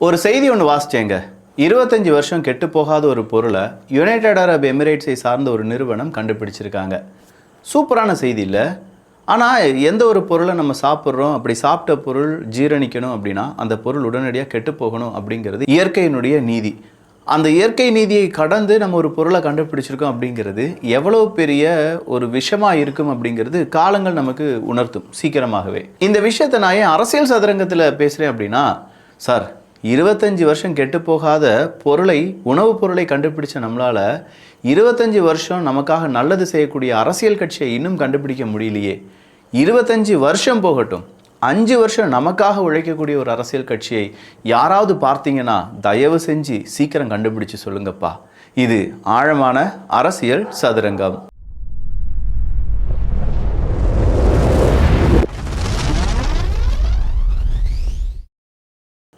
ஒரு செய்தி ஒன்று வாசிச்சேங்க. 25 வருஷம் கெட்டு போகாத ஒரு பொருளை யுனைடெட் அரப் எமிரேட்ஸை சார்ந்த ஒரு நிறுவனம் கண்டுபிடிச்சிருக்காங்க. சூப்பரான செய்தி இல்லை? ஆனால் எந்த ஒரு பொருளை நம்ம சாப்பிட்றோம், அப்படி சாப்பிட்ட பொருள் ஜீரணிக்கணும் அப்படின்னா அந்த பொருள் உடனடியாக கெட்டு போகணும் அப்படிங்கிறது இயற்கையினுடைய நீதி. அந்த இயற்கை நீதியை கடந்து நம்ம ஒரு பொருளை கண்டுபிடிச்சிருக்கோம் அப்படிங்கிறது எவ்வளோ பெரிய ஒரு விஷயமாக இருக்கும் அப்படிங்கிறது காலங்கள் நமக்கு உணர்த்தும் சீக்கிரமாகவே. இந்த விஷயத்தை நான் ஏன் அரசியல் சதுரங்கத்தில் பேசுகிறேன் அப்படின்னா, சார் 25 வருஷம் கெட்டு போகாத பொருளை, உணவுப் பொருளை கண்டுபிடிச்ச நம்மளால் 25 வருஷம் நமக்காக நல்லது செய்யக்கூடிய அரசியல் கட்சியை இன்னும் கண்டுபிடிக்க முடியலையே. 25 வருஷம் போகட்டும், 5 வருஷம் நமக்காக உழைக்கக்கூடிய ஒரு அரசியல் கட்சியை யாராவது பார்த்தீங்கன்னா தயவு செஞ்சு சீக்கிரம் கண்டுபிடிச்சு சொல்லுங்கப்பா. இது ஆழமான அரசியல் சதுரங்கம்.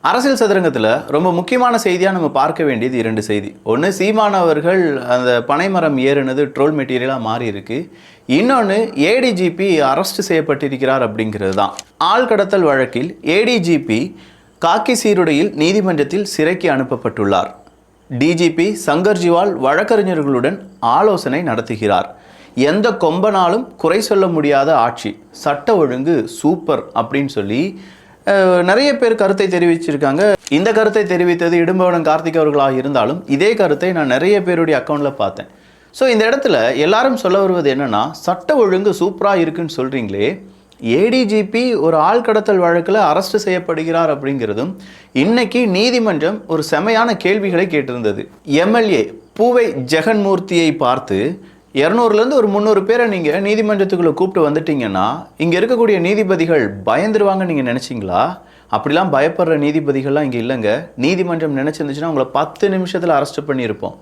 அரசியல் சதுரங்கத்தில் ரொம்ப முக்கியமான செய்தியாக நம்ம பார்க்க வேண்டியது 2 செய்தி. ஒன்று, சீமான் அவர்கள் அந்த பனைமரம் ஏறுனது ட்ரோல் மெட்டீரியலாக மாறி இருக்கு. இன்னொன்று, ஏடிஜிபி அரெஸ்ட் செய்யப்பட்டிருக்கிறார் அப்படிங்கிறது தான். ஆள் கடத்தல் வழக்கில் ஏடிஜிபி காக்கி சீருடையில் நீதிமன்றத்தில் சிறைக்கு அனுப்பப்பட்டுள்ளார். டிஜிபி சங்கர்ஜிவால் வழக்கறிஞர்களுடன் ஆலோசனை நடத்துகிறார். எந்த கொம்பனாலும் குறை சொல்ல முடியாத ஆட்சி, சட்ட ஒழுங்கு சூப்பர் அப்படின்னு சொல்லி நிறைய பேர் கருத்தை தெரிவிச்சிருக்காங்க. இந்த கருத்தை தெரிவித்தது இடும்பவனம் கார்த்திக் அவர்களாக இருந்தாலும் இதே கருத்தை நான் நிறைய பேருடைய அக்கௌண்ட்டில் பார்த்தேன். ஸோ இந்த இடத்துல எல்லாரும் சொல்ல வருவது என்னென்னா, சட்ட ஒழுங்கு சூப்பராக இருக்குன்னு சொல்கிறீங்களே, ஏடிஜிபி ஒரு ஆள் கடத்தல் வழக்கில் அரெஸ்ட் செய்யப்படுகிறார் அப்படிங்கிறதும் இன்னைக்கு நீதிமன்றம் ஒரு செமையான கேள்விகளை கேட்டிருந்தது. எம்எல்ஏ பூவை ஜெகன்மூர்த்தியை பார்த்து 200லேருந்து ஒரு 300 பேரை நீங்கள் நீதிமன்றத்துக்குள்ளே கூப்பிட்டு வந்துட்டீங்கன்னா இங்கே இருக்கக்கூடிய நீதிபதிகள் பயந்துருவாங்கன்னு நீங்கள் நினச்சிங்களா? அப்படிலாம் பயப்படுற நீதிபதிகள்லாம் இங்கே இல்லைங்க. நீதிமன்றம் நினச்சிருந்துச்சுன்னா உங்களை 10 நிமிஷத்தில் அரெஸ்ட் பண்ணியிருப்போம்.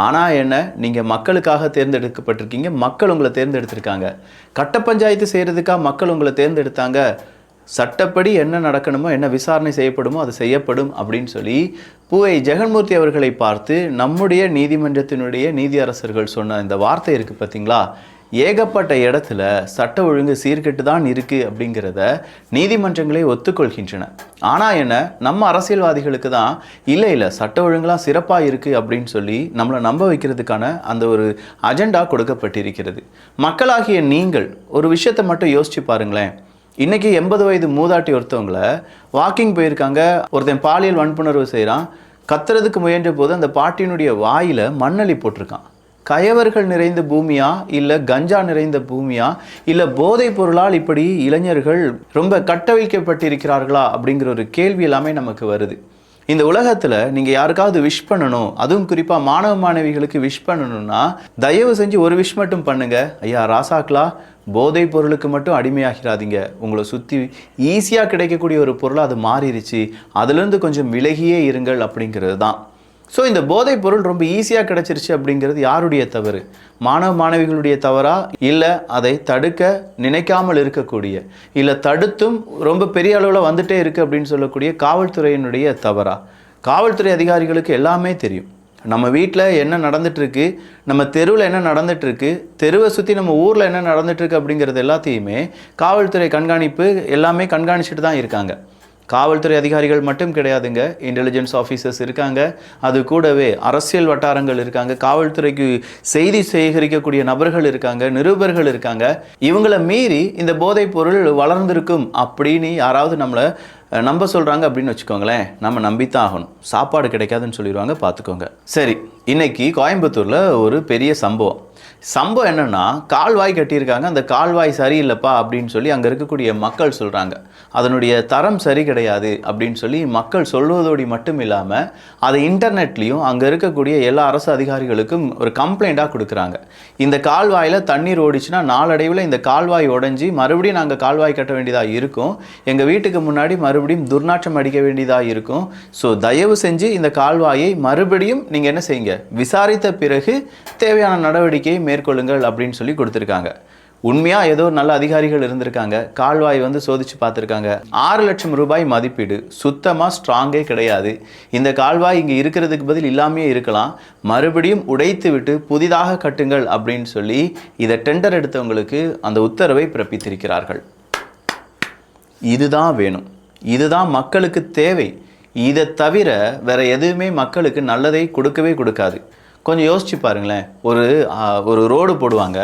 ஆனால் என்ன, நீங்கள் மக்களுக்காக தேர்ந்தெடுக்கப்பட்டிருக்கீங்க, மக்கள் உங்களை தேர்ந்தெடுத்திருக்காங்க. கட்ட பஞ்சாயத்து செய்கிறதுக்காக மக்கள் உங்களை தேர்ந்தெடுத்தாங்க. சட்டப்படி என்ன நடக்கணுமோ, என்ன விசாரணை செய்யப்படுமோ அது செய்யப்படும் அப்படின்னு சொல்லி பூவை ஜெகன்மூர்த்தி அவர்களை பார்த்து நம்முடைய நீதிமன்றத்தினுடைய நீதியரசர்கள் சொன்ன இந்த வார்த்தை இருக்குது பார்த்தீங்களா? ஏகப்பட்ட இடத்துல சட்ட ஒழுங்கு சீர்கெட்டு தான் இருக்குது அப்படிங்கிறத நீதிமன்றங்களே ஒத்துக்கொள்கின்றன. ஆனால் என்ன, நம்ம அரசியல்வாதிகளுக்கு தான் இல்லை சட்ட ஒழுங்குலாம் சிறப்பாக இருக்குது அப்படின்னு சொல்லி நம்மளை நம்ப வைக்கிறதுக்கான அந்த ஒரு அஜெண்டா கொடுக்கப்பட்டிருக்கிறது. மக்களாகிய நீங்கள் ஒரு விஷயத்தை மட்டும் யோசிச்சு பாருங்களேன். இன்றைக்கி 80 வயது மூதாட்டி ஒருத்தவங்களை வாக்கிங் போயிருக்காங்க, ஒருத்தன் பாலியல் வன்புணர்வு செய்கிறான், கத்துறதுக்கு முயன்ற போது அந்த பாட்டியினுடைய வாயில் மண்ணள்ளி போட்டிருக்கான். கயவர்கள் நிறைந்த பூமியா, இல்லை கஞ்சா நிறைந்த பூமியா, இல்லை போதைப் பொருளால் இப்படி இளைஞர்கள் ரொம்ப கட்டவிழ்க்கப்பட்டிருக்கிறார்களா அப்படிங்கிற ஒரு கேள்வி எல்லாமே நமக்கு வருது. இந்த உலகத்தில் நீங்கள் யாருக்காவது விஷ் பண்ணணும், அதுவும் குறிப்பாக மாணவ மாணவிகளுக்கு விஷ் பண்ணணும்னா தயவு செஞ்சு ஒரு விஷ் மட்டும் பண்ணுங்க. ஐயா ராசாக்களா, போதைப் பொருளுக்கு மட்டும் அடிமையாகிறாதீங்க. உங்களை சுற்றி ஈஸியாக கிடைக்கக்கூடிய ஒரு பொருளை அது மாறிடுச்சு, அதுலேருந்து கொஞ்சம் விலகியே இருங்கள் அப்படிங்கிறது தான். ஸோ இந்த போதைப் பொருள் ரொம்ப ஈஸியாக கிடைச்சிருச்சு அப்படிங்கிறது யாருடைய தவறு? மாணவ மாணவிகளுடைய தவறா, இல்லை அதை தடுக்க நினைக்காமல் இருக்கக்கூடிய, இல்லை தடுத்தும் ரொம்ப பெரிய அளவில் வந்துட்டே இருக்குது அப்படின்னு சொல்லக்கூடிய காவல்துறையினுடைய தவறா? காவல்துறை அதிகாரிகளுக்கு எல்லாமே தெரியும். நம்ம வீட்டில் என்ன நடந்துகிட்ருக்கு, நம்ம தெருவில் என்ன நடந்துகிட்ருக்கு, தெருவை சுற்றி நம்ம ஊரில் என்ன நடந்துகிட்ருக்கு அப்படிங்கிறது எல்லாத்தையுமே காவல்துறை கண்காணிப்பு எல்லாமே கண்காணிச்சுட்டு தான் இருக்காங்க. காவல்துறை அதிகாரிகள் மட்டும் கிடையாதுங்க, இன்டெலிஜென்ஸ் ஆஃபீஸர்ஸ் இருக்காங்க, அது கூடவே அரசியல் வட்டாரங்கள் இருக்காங்க, காவல்துறைக்கு செய்தி சேகரிக்கக்கூடிய நபர்கள் இருக்காங்க, நிருபர்கள் இருக்காங்க. இவங்களை மீறி இந்த போதைப் பொருள் வளர்ந்திருக்கும் அப்படின்னு யாராவது நம்மளை நம்ப சொல்கிறாங்க அப்படின்னு வச்சுக்கோங்களேன், நம்ம நம்பித்தான் ஆகணும். சாப்பாடு கிடைக்காதுன்னு சொல்லிடுவாங்க, பார்த்துக்கோங்க. சரி, இன்னைக்கு கோயம்புத்தூரில் ஒரு பெரிய சம்பவம் என்னென்னா, கால்வாய் கட்டியிருக்காங்க, அந்த கால்வாய் சரியில்லைப்பா அப்படின்னு சொல்லி அங்கே இருக்கக்கூடிய மக்கள் சொல்கிறாங்க. அதனுடைய தரம் சரி கிடையாது அப்படின்னு சொல்லி மக்கள் சொல்வதோடு மட்டும் இல்லாமல் அதை இன்டர்நெட்லேயும் அங்கே இருக்கக்கூடிய எல்லா அரசு அதிகாரிகளுக்கும் ஒரு கம்ப்ளைண்ட்டாக கொடுக்குறாங்க. இந்த கால்வாயில் தண்ணீர் ஓடிச்சுன்னா நாளடைவில் இந்த கால்வாய் உடஞ்சி மறுபடியும் நாங்கள் கால்வாய் கட்ட வேண்டியதாக இருக்கும், எங்கள் வீட்டுக்கு முன்னாடி மறுபடியும் துர்நாற்றம் அடிக்க வேண்டியதாக இருக்கும். ஸோ தயவு செஞ்சு இந்த கால்வாயை மறுபடியும் நீங்கள் என்ன செய்யுங்க, விசாரித்த பிறகு தேவையான நடவடிக்கையை மேற்கொள்ளுங்கள் அப்படின்னு சொல்லி கொடுத்துருக்காங்க. உண்மையாக ஏதோ நல்ல அதிகாரிகள் இருந்திருக்காங்க, கால்வாய் சோதிச்சு பார்த்துருக்காங்க. 6 லட்சம் ரூபாய் மதிப்பீடு, சுத்தமாக ஸ்ட்ராங்கே கிடையாது. இந்த கால்வாய் இங்கே இருக்கிறதுக்கு பதில் இல்லாமையே இருக்கலாம், மறுபடியும் உடைத்து விட்டு புதிதாக கட்டுங்கள் அப்படின்னு சொல்லி இதை டெண்டர் எடுத்தவங்களுக்கு அந்த உத்தரவை பிறப்பித்திருக்கிறார்கள். இதுதான் வேணும், இதுதான் மக்களுக்கு தேவை. இதை தவிர வேற எதுவுமே மக்களுக்கு நல்லதை கொடுக்கவே கொடுக்காது. கொஞ்சம் யோசிச்சு பாருங்களேன். ஒரு ரோடு போடுவாங்க,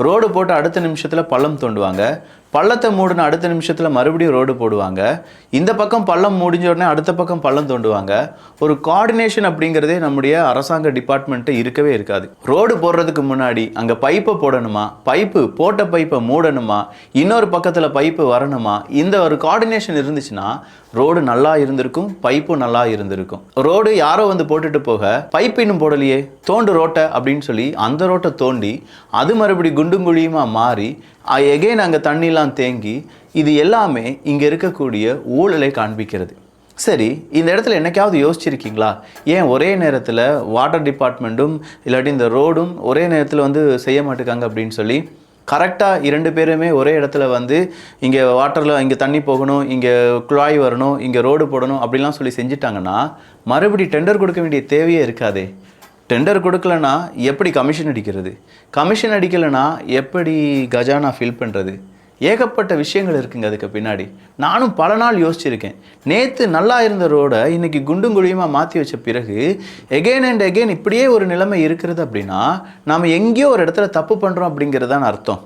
ரோடு போட்டு அடுத்த நிமிஷத்தில் பள்ளம் தோண்டுவாங்க, பள்ளத்தை மூடின அடுத்த நிமிஷத்தில் மறுபடியும் ரோடு போடுவாங்க, இந்த பக்கம் பள்ளம் முடிஞ்ச உடனே அடுத்த பக்கம் பள்ளம் தோண்டுவாங்க. ஒரு கோஆர்டினேஷன் அப்படிங்கிறதே நம்முடைய அரசாங்க டிபார்ட்மெண்ட்டு இருக்கவே இருக்காது. ரோடு போடுறதுக்கு முன்னாடி அங்கே பைப்பை போடணுமா, பைப்பு போட்ட பைப்பை மூடணுமா, இன்னொரு பக்கத்தில் பைப்பு வரணுமா, இந்த ஒரு கோஆர்டினேஷன் இருந்துச்சுன்னா ரோடு நல்லா இருந்திருக்கும், பைப்பும் நல்லா இருந்திருக்கும். ரோடு யாரோ வந்து போட்டுட்டு போக பைப்பு இன்னும் போடலையே, தோண்டு ரோட்டை அப்படின்னு சொல்லி அந்த ரோட்டை தோண்டி அது மறுபடி குண்டும் குழியுமா மாறி எகைன் அங்கே தண்ணிலாம் தேங்கி, இது எல்லாமே இங்கே இருக்கக்கூடிய ஊழலை காண்பிக்கிறது. சரி, இந்த இடத்துல என்னைக்காவது யோசிச்சிருக்கீங்களா, ஏன் ஒரே நேரத்தில் வாட்டர் டிபார்ட்மெண்ட்டும் இல்லாட்டி இந்த ரோடும் ஒரே நேரத்தில் வந்து செய்ய மாட்டேங்காங்க அப்படின்னு சொல்லி கரெக்டாக 2 பேருமே ஒரே இடத்துல வந்து இங்கே வாட்டரில் இங்கே தண்ணி போகணும், இங்கே குழாய் வரணும், இங்கே ரோடு போடணும் அப்படிலாம் சொல்லி செஞ்சுட்டாங்கன்னா மறுபடி டெண்டர் கொடுக்க வேண்டிய தேவையே இருக்காதே. டெண்டர் கொடுக்கலனா எப்படி கமிஷன் அடிக்கிறது, கமிஷன் அடிக்கலைன்னா எப்படி கஜானா ஃபில் பண்ணுறது, ஏகப்பட்ட விஷயங்கள் இருக்குங்க அதுக்கு பின்னாடி. நானும் பல நாள் யோசிச்சிருக்கேன். நேற்று நல்லா இருந்த ரோடை இன்றைக்கி குண்டும் குழியுமாக மாற்றி வச்ச பிறகு எகெயின் அண்ட் எகெயின் இப்படியே ஒரு நிலைமை இருக்கிறது அப்படின்னா நாம் எங்கேயோ ஒரு இடத்துல தப்பு பண்ணுறோம் அப்படிங்கிறது தான் அர்த்தம்.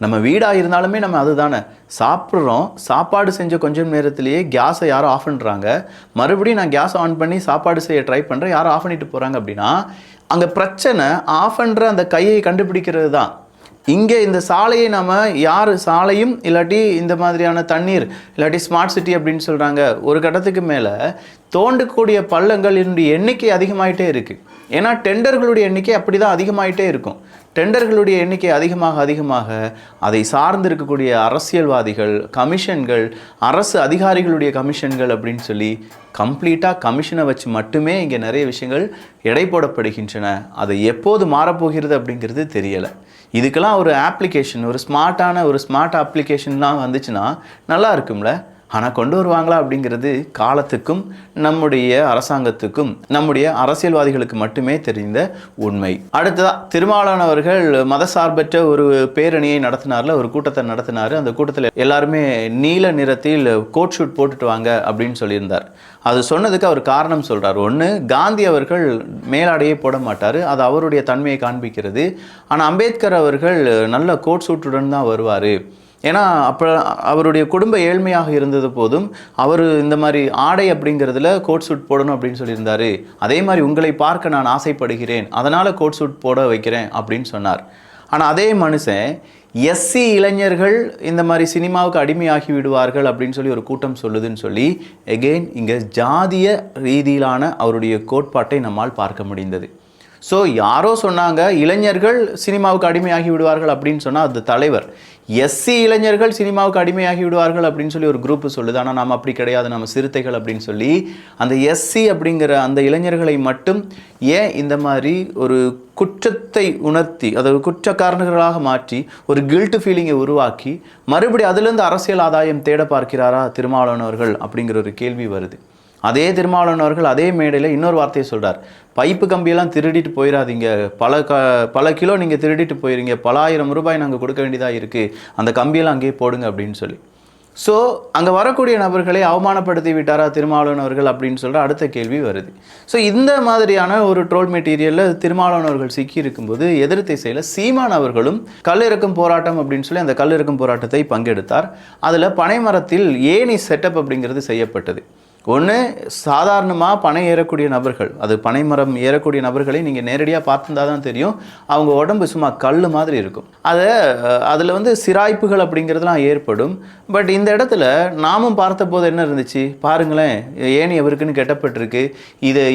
நம்ம வீடாக இருந்தாலுமே நம்ம அதுதானே சாப்பிட்றோம், சாப்பாடு செஞ்ச கொஞ்சம் நேரத்திலேயே கேஸை யாரும் ஆஃப் பண்ணுறாங்க, மறுபடியும் நான் கேஸை ஆன் பண்ணி சாப்பாடு செய்ய ட்ரை பண்ணுறேன், யாரும் ஆஃப் பண்ணிட்டு போகிறாங்க அப்படின்னா அங்கே பிரச்சனை ஆஃப் பண்ணுற அந்த கையை கண்டுபிடிக்கிறது தான். இங்கே இந்த சாலையை நம்ம யார் சாலையும் இல்லாட்டி இந்த மாதிரியான தண்ணீர் இல்லாட்டி ஸ்மார்ட் சிட்டி அப்படின்னு சொல்கிறாங்க. ஒரு கட்டத்துக்கு மேலே தோண்டக்கூடிய பள்ளங்களினுடைய எண்ணிக்கை அதிகமாகிட்டே இருக்குது. ஏன்னா டெண்டர்களுடைய எண்ணிக்கை அப்படி தான் அதிகமாகிட்டே இருக்கும். டெண்டர்களுடைய எண்ணிக்கை அதிகமாக அதை சார்ந்து இருக்கக்கூடிய அரசியல்வாதிகள், கமிஷன்கள், அரசு அதிகாரிகளுடைய கமிஷன்கள் அப்படின்னு சொல்லி கம்ப்ளீட்டாக கமிஷனை வச்சு மட்டுமே இங்கே நிறைய விஷயங்கள் எடை போடப்படுகின்றன. அது எப்போது மாறப்போகிறது அப்படிங்கிறது தெரியலை. இதுக்கெல்லாம் ஒரு அப்ளிகேஷன், ஒரு ஸ்மார்ட் அப்ளிகேஷன்லாம் வந்துச்சுன்னா நல்லா இருக்கும்ல. ஆனால் கொண்டு வருவாங்களா அப்படிங்கிறது காலத்துக்கும் நம்முடைய அரசாங்கத்துக்கும் நம்முடைய அரசியல்வாதிகளுக்கு மட்டுமே தெரிந்த உண்மை. அடுத்ததாக திருமாவளவன் அவர்கள் மதசார்பற்ற ஒரு பேரணியை நடத்தினார்ல, ஒரு கூட்டத்தை நடத்தினார். அந்த கூட்டத்தில் எல்லாருமே நீல நிறத்தில் கோட் ஷூட் போட்டுட்டு வாங்க அப்படின்னு சொல்லியிருந்தார். அது சொன்னதுக்கு அவர் காரணம் சொல்கிறார். ஒன்று, காந்தி அவர்கள் மேலாடையே போட மாட்டார், அது அவருடைய தன்மையை காண்பிக்கிறது. ஆனால் அம்பேத்கர் அவர்கள் நல்ல கோட் ஷூட்டுடன் தான் வருவார். ஏன்னா அப்போ அவருடைய குடும்ப ஏழ்மையாக இருந்தது போதும் அவர் இந்த மாதிரி ஆடை அப்படிங்கிறதுல கோட் சூட் போடணும் அப்படின்னு சொல்லியிருந்தார். அதே மாதிரி உங்களை பார்க்க நான் ஆசைப்படுகிறேன், அதனால் கோட் சூட் போட வைக்கிறேன் அப்படின்னு சொன்னார். ஆனால் அதே மனுஷன் எஸ்சி இளைஞர்கள் இந்த மாதிரி சினிமாவுக்கு அடிமையாகி விடுவார்கள் அப்படின்னு சொல்லி ஒரு கூட்டம் சொல்லுதுன்னு சொல்லி எகெயின் இங்கே ஜாதிய ரீதியிலான அவருடைய கோட்பாட்டை நம்மால் பார்க்க முடிந்தது. ஸோ யாரோ சொன்னாங்க இளைஞர்கள் சினிமாவுக்கு அடிமையாகி விடுவார்கள் அப்படின்னு சொன்னால் அது தலைவர். எஸ்சி இளைஞர்கள் சினிமாவுக்கு அடிமையாகி விடுவார்கள் அப்படின்னு சொல்லி ஒரு குரூப் சொல்லுது. ஆனால் நாம் அப்படி கிடையாது, நம்ம சிறுத்தைகள் அப்படின்னு சொல்லி அந்த எஸ்சி அப்படிங்கிற அந்த இளைஞர்களை மட்டும் ஏன் இந்த மாதிரி ஒரு குற்றத்தை உணர்த்தி, அதாவது குற்றக்காரர்களாக மாற்றி ஒரு கில்ட் ஃபீலிங்கை உருவாக்கி மறுபடி அதுலேருந்து அரசியல் ஆதாயம் தேட பார்க்கிறாரா திருமாவளவன் அவர்கள் அப்படிங்கிற ஒரு கேள்வி வருது. அதே திருமாவளவன் அவர்கள் அதே மேடையில் இன்னொரு வார்த்தையை சொல்கிறார். பைப்பு கம்பியெல்லாம் திருடிட்டு போயிடாதீங்க, பல கிலோ நீங்கள் திருடிட்டு போயிருங்க, பல ஆயிரம் ரூபாய் நாங்கள் கொடுக்க வேண்டியதாக இருக்குது, அந்த கம்பியெல்லாம் அங்கேயே போடுங்க அப்படின்னு சொல்லி. ஸோ அங்கே வரக்கூடிய நபர்களை அவமானப்படுத்தி விட்டாரா திருமாவளவன் அவர்கள் அப்படின்னு சொல்கிற அடுத்த கேள்வி வருது. ஸோ இந்த மாதிரியான ஒரு ட்ரோல் மெட்டீரியலில் திருமாவளவன் அவர்கள் சிக்கி இருக்கும்போது எதிர் திசையில் சீமான் அவர்களும் கல்லிறக்கும் போராட்டம் அப்படின்னு சொல்லி அந்த கல்லிறக்கும் போராட்டத்தை பங்கெடுத்தார். அதில் பனைமரத்தில் ஏணி செட்டப் அப்படிங்கிறது செய்யப்பட்டது. ஒன்று, சாதாரணமாக பனை ஏறக்கூடிய நபர்கள், அது பனைமரம் ஏறக்கூடிய நபர்களை நீங்கள் நேரடியாக பார்த்துருந்தா தான் தெரியும், அவங்க உடம்பு சும்மா கல் மாதிரி இருக்கும். அதில் வந்து சிராய்ப்புகள் அப்படிங்கிறதுலாம் ஏற்படும். பட் இந்த இடத்துல நாமும் பார்த்த போது என்ன இருந்துச்சு பாருங்களேன், ஏணி எவருக்குன்னு கெட்டப்பட்டிருக்கு,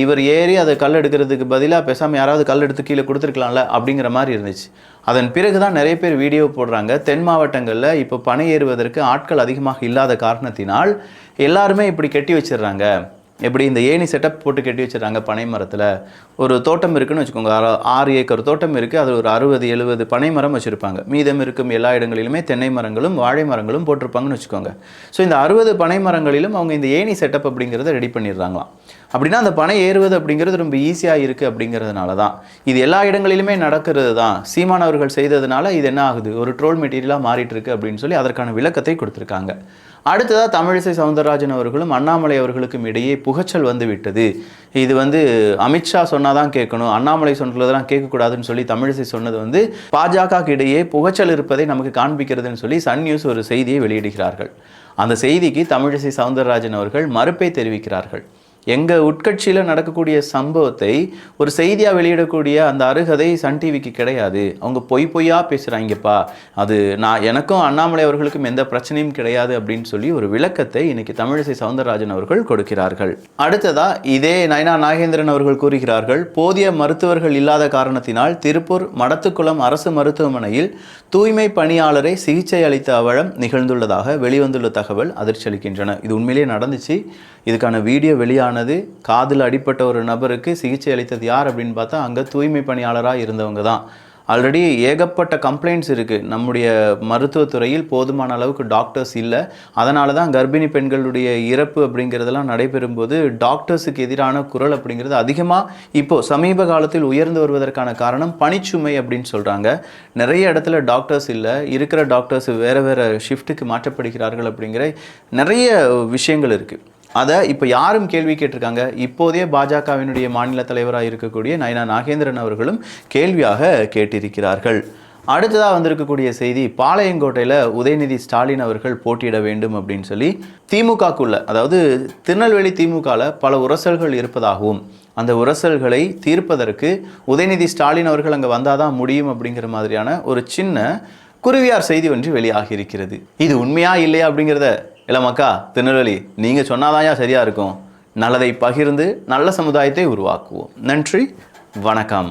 இவர் ஏறி அதை கல் எடுக்கிறதுக்கு பதிலாக பேசாமல் யாராவது கல் எடுத்து கீழே கொடுத்துருக்கலாம்ல அப்படிங்கிற மாதிரி இருந்துச்சு. அதன் பிறகு தான் நிறைய பேர் வீடியோ போடுறாங்க. தென் மாவட்டங்களில் இப்போ பனை ஏறுவதற்கு ஆட்கள் அதிகமாக இல்லாத காரணத்தினால் எல்லாருமே இப்படி கட்டி வச்சிடுறாங்க. எப்படி இந்த ஏணி செட்டப் போட்டு கட்டி வச்சிடறாங்க. பனை மரத்தில் ஒரு தோட்டம் இருக்குன்னு வச்சுக்கோங்க, 6 ஏக்கர் தோட்டம் இருக்குது, அதில் ஒரு 60-70 பனை மரம் வச்சுருப்பாங்க. மீதம் இருக்கும் எல்லா இடங்களிலுமே தென்னை மரங்களும் வாழை மரங்களும் போட்டிருப்பாங்கன்னு வச்சுக்கோங்க. ஸோ இந்த 60 பனை மரங்களிலும் அவங்க இந்த ஏணி செட்டப் அப்படிங்கிறத ரெடி பண்ணிடுறாங்களாம். அப்படின்னா அந்த பனை ஏறுவது அப்படிங்கிறது ரொம்ப ஈஸியாக இருக்குது அப்படிங்கிறதுனால தான். இது எல்லா இடங்களிலுமே நடக்கிறது தான். சீமான் அவர்கள் செய்ததுனால இது என்ன ஆகுது, ஒரு ட்ரோல் மெட்டீரியலாக மாறிட்டு இருக்கு அப்படின்னு சொல்லி அதற்கான விளக்கத்தை கொடுத்துருக்காங்க. அடுத்ததாக தமிழிசை சவுந்தரராஜன் அவர்களும் அண்ணாமலை அவர்களுக்கும் இடையே புகச்சல் வந்து விட்டது. இது அமித்ஷா சொன்னாதான் கேட்கணும், அண்ணாமலை சொன்னதெல்லாம் கேட்கக்கூடாதுன்னு சொல்லி தமிழிசை சொன்னது பாஜக இடையே புகச்சல் இருப்பதை நமக்கு காண்பிக்கிறதுன்னு சொல்லி சன் நியூஸ் ஒரு செய்தியை வெளியிடுகிறார்கள். அந்த செய்திக்கு தமிழிசை சவுந்தரராஜன் அவர்கள் மறுப்பை தெரிவிக்கிறார்கள். எங்கள் உட்கட்சியில் நடக்கக்கூடிய சம்பவத்தை ஒரு செய்தியாக வெளியிடக்கூடிய அந்த அருகதை சன் டிவிக்கு கிடையாது. அவங்க பொய்யா பேசுகிறாங்கப்பா, அது எனக்கும் அண்ணாமலை அவர்களுக்கும் எந்த பிரச்சனையும் கிடையாது அப்படின்னு சொல்லி ஒரு விளக்கத்தை இன்னைக்கு தமிழிசை சவுந்தரராஜன் அவர்கள் கொடுக்கிறார்கள். அடுத்ததாக இதே நயனா நாகேந்திரன் அவர்கள் கூறுகிறார்கள், போதிய மருத்துவர்கள் இல்லாத காரணத்தினால் திருப்பூர் மடத்துக்குளம் அரசு மருத்துவமனையில் தூய்மை பணியாளரை சிகிச்சை அளித்த அவலம் நிகழ்ந்துள்ளதாக வெளிவந்துள்ள தகவல் அதிர்ச்சி அளிக்கின்றன. இது உண்மையிலேயே நடந்துச்சு. இதுக்கான வீடியோ வெளியானது. காதில் அடிப்பட்ட ஒரு நபருக்கு சிகிச்சை அளித்தது யார் அப்படின்னு பார்த்தா அங்கே தூய்மை பணியாளராக இருந்தவங்க தான். ஆல்ரெடி ஏகப்பட்ட கம்ப்ளைண்ட்ஸ் இருக்குது. நம்முடைய மருத்துவத்துறையில் போதுமான அளவுக்கு டாக்டர்ஸ் இல்லை. அதனால தான் கர்ப்பிணி பெண்களுடைய இறப்பு அப்படிங்கிறதெல்லாம் நடைபெறும்போது டாக்டர்ஸுக்கு எதிரான குரல் அப்படிங்கிறது அதிகமாக இப்போது சமீப காலத்தில் உயர்ந்து வருவதற்கான காரணம் பணிச்சுமை அப்படின்னு சொல்கிறாங்க. நிறைய இடத்துல டாக்டர்ஸ் இல்லை, இருக்கிற டாக்டர்ஸ் வேறு வேறு ஷிஃப்ட்டுக்கு மாற்றப்படுகிறார்கள் அப்படிங்கிற நிறைய விஷயங்கள் இருக்குது. அதை இப்போ யாரும் கேள்வி கேட்டிருக்காங்க. இப்போதே பாஜகவினுடைய மாநில தலைவராக இருக்கக்கூடிய நயனா நாகேந்திரன் அவர்களும் கேள்வியாக கேட்டிருக்கிறார்கள். அடுத்ததாக வந்திருக்கக்கூடிய செய்தி, பாளையங்கோட்டையில் உதயநிதி ஸ்டாலின் அவர்கள் போட்டியிட வேண்டும் அப்படின்னு சொல்லி திமுகக்குள்ள, அதாவது திருநெல்வேலி திமுகவில் பல உரசல்கள் இருப்பதாகவும் அந்த உரசல்களை தீர்ப்பதற்கு உதயநிதி ஸ்டாலின் அவர்கள் அங்கே வந்தால் தான் முடியும் அப்படிங்கிற மாதிரியான ஒரு சின்ன குருவியார் செய்தி ஒன்று வெளியாகி இருக்கிறது. இது உண்மையா இல்லையா அப்படிங்கிறத இல்லை மக்கா திருநெல்வேலி நீங்கள் சொன்னாதான் சரியாக இருக்கும். நல்லதை பகிர்ந்து நல்ல சமுதாயத்தை உருவாக்குவோம். நன்றி, வணக்கம்.